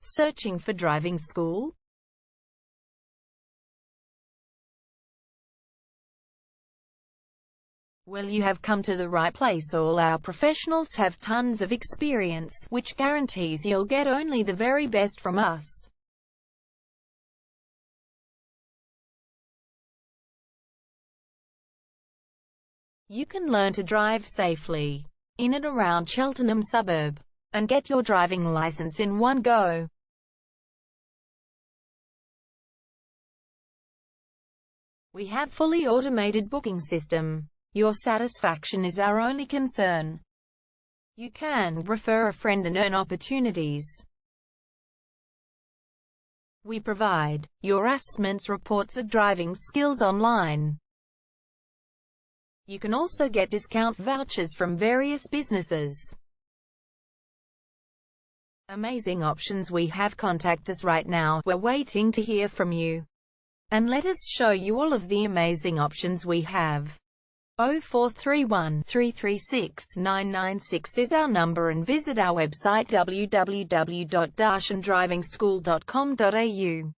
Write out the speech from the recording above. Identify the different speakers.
Speaker 1: Searching for driving school? Well, you have come to the right place. All our professionals have tons of experience, which guarantees you'll get only the very best from us. You can learn to drive safely in and around Cheltenham suburb and get your driving license in one go. We have fully automated booking system. Your satisfaction is our only concern. You can refer a friend and earn opportunities. We provide your assessments reports of driving skills online. You can also get discount vouchers from various businesses. Amazing options we have. Contact us right now. We're waiting to hear from you. And let us show you all of the amazing options we have. 0431 336 996 is our number, and visit our website www.darshandrivingschool.com.au.